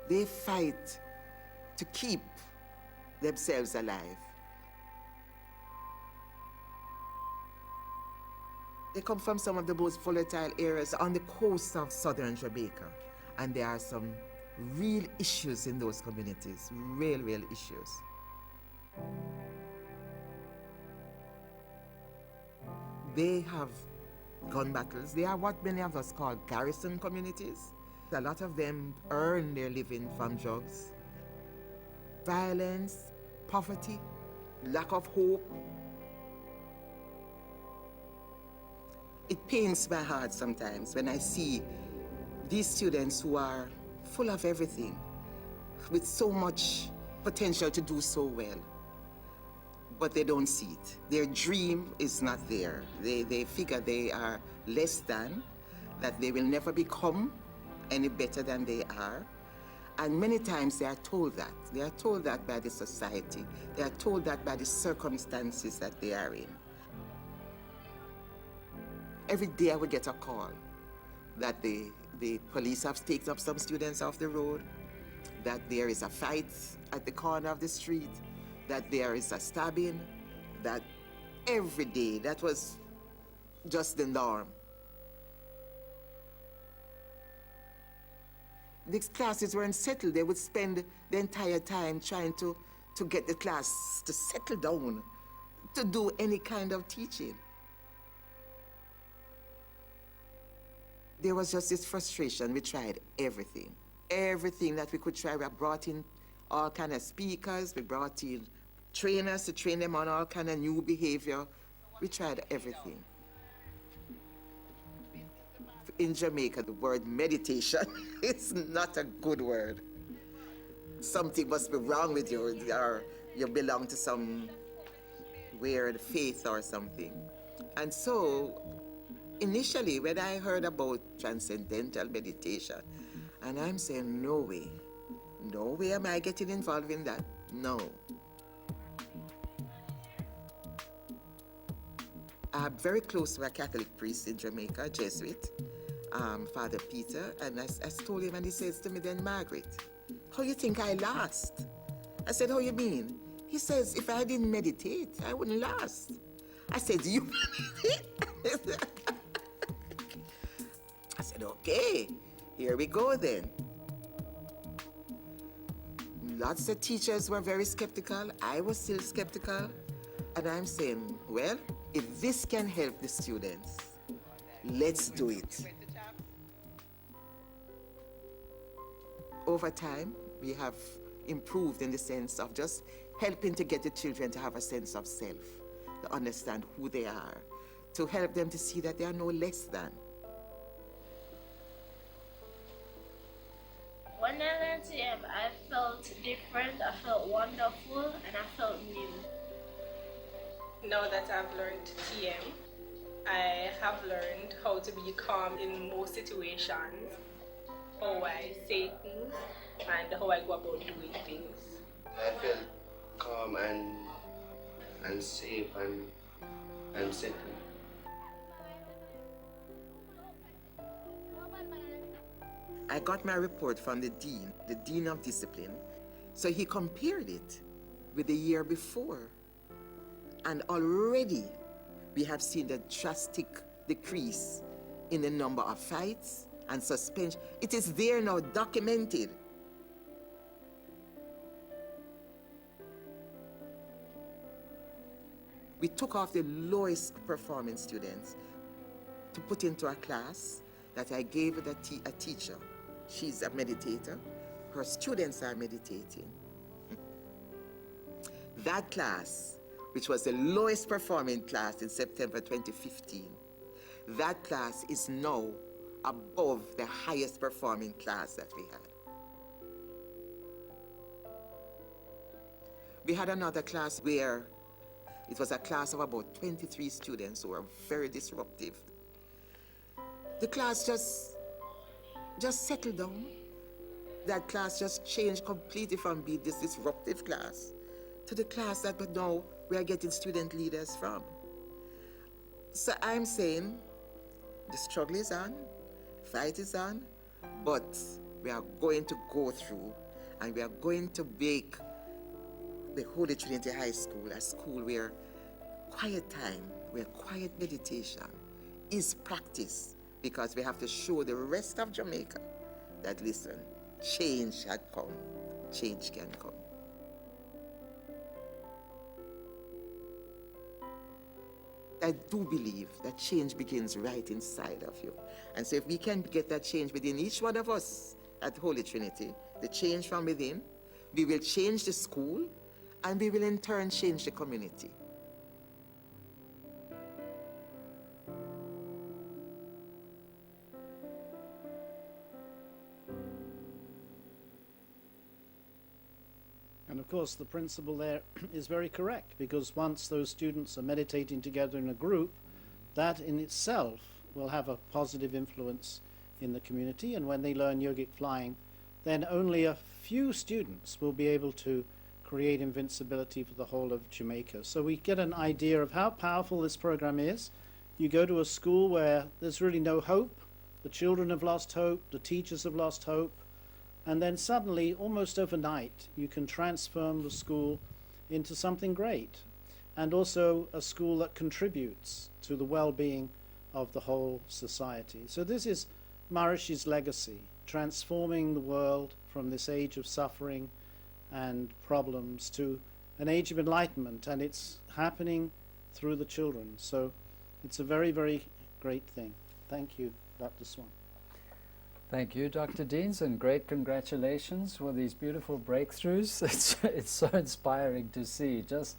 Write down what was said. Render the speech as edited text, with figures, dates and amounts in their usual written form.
They fight to keep themselves alive. They come from some of the most volatile areas on the coast of southern Jamaica. And there are some real issues in those communities, real issues. They have gun battles. They are what many of us call garrison communities. A lot of them earn their living from drugs, violence, poverty, lack of hope. It pains my heart sometimes when I see these students who are full of everything, with so much potential to do so well, but they don't see it. Their dream is not there. They figure they are less than, that they will never become any better than they are. And many times they are told that. They are told that by the society. They are told that by the circumstances that they are in. Every day I would get a call that the police have taken up some students off the road, that there is a fight at the corner of the street, that there is a stabbing, that every day, that was just the norm. These classes weren't settled. They would spend the entire time trying to get the class to settle down, to do any kind of teaching. There was just this frustration. We tried everything. Everything that we could try. We brought in all kind of speakers. We brought in trainers to train them on all kind of new behavior. We tried everything. In Jamaica, the word meditation is not a good word. Something must be wrong with you, or you belong to some weird faith or something. And so, initially, when I heard about transcendental meditation, and I'm saying, no way am I getting involved in that, no. I'm very close to a Catholic priest in Jamaica, a Jesuit, Father Peter, and I told him, and he says to me then, Margaret, how you think I last? I said, how you mean? He says, if I didn't meditate, I wouldn't last. I said, you meditate? I said, okay, here we go then. Lots of teachers were very skeptical. I was still skeptical. And I'm saying, well, if this can help the students, let's do it. Over time, we have improved in the sense of just helping to get the children to have a sense of self, to understand who they are, to help them to see that they are no less than. When I learned TM, I felt different, I felt wonderful, and I felt new. Now that I've learned TM, I have learned how to be calm in most situations, how I say things, and how I go about doing things. I felt calm and safe and settled. I got my report from the Dean of Discipline, so he compared it with the year before. And already we have seen the drastic decrease in the number of fights and suspension. It is there now, documented. We took off the lowest performing students to put into a class that I gave a teacher. She's a meditator. Her students are meditating. That class, which was the lowest performing class in September 2015, that class is now above the highest performing class that we had. We had another class where it was a class of about 23 students who were very disruptive. The class just settled down. That class just changed completely from being this disruptive class to the class that now we are getting student leaders from. So I'm saying the struggle is on, fight is on, but we are going to go through, and we are going to make the Holy Trinity High School a school where quiet time, where quiet meditation is practiced, because we have to show the rest of Jamaica that, listen, change had come, change can come. I do believe that change begins right inside of you. And so if we can get that change within each one of us at Holy Trinity, the change from within, we will change the school, and we will in turn change the community. And of course, the principle there is very correct, because once those students are meditating together in a group, that in itself will have a positive influence in the community. And when they learn yogic flying, then only a few students will be able to create invincibility for the whole of Jamaica. So we get an idea of how powerful this program is. You go to a school where there's really no hope, the children have lost hope, the teachers have lost hope, and then suddenly, almost overnight, you can transform the school into something great, and also a school that contributes to the well-being of the whole society. So this is Maharishi's legacy, transforming the world from this age of suffering and problems to an age of enlightenment, and it's happening through the children. So it's a very, very great thing. Thank you, Dr. Swan. Thank you, Dr. Deans, and great congratulations for these beautiful breakthroughs. It's so inspiring to see. Just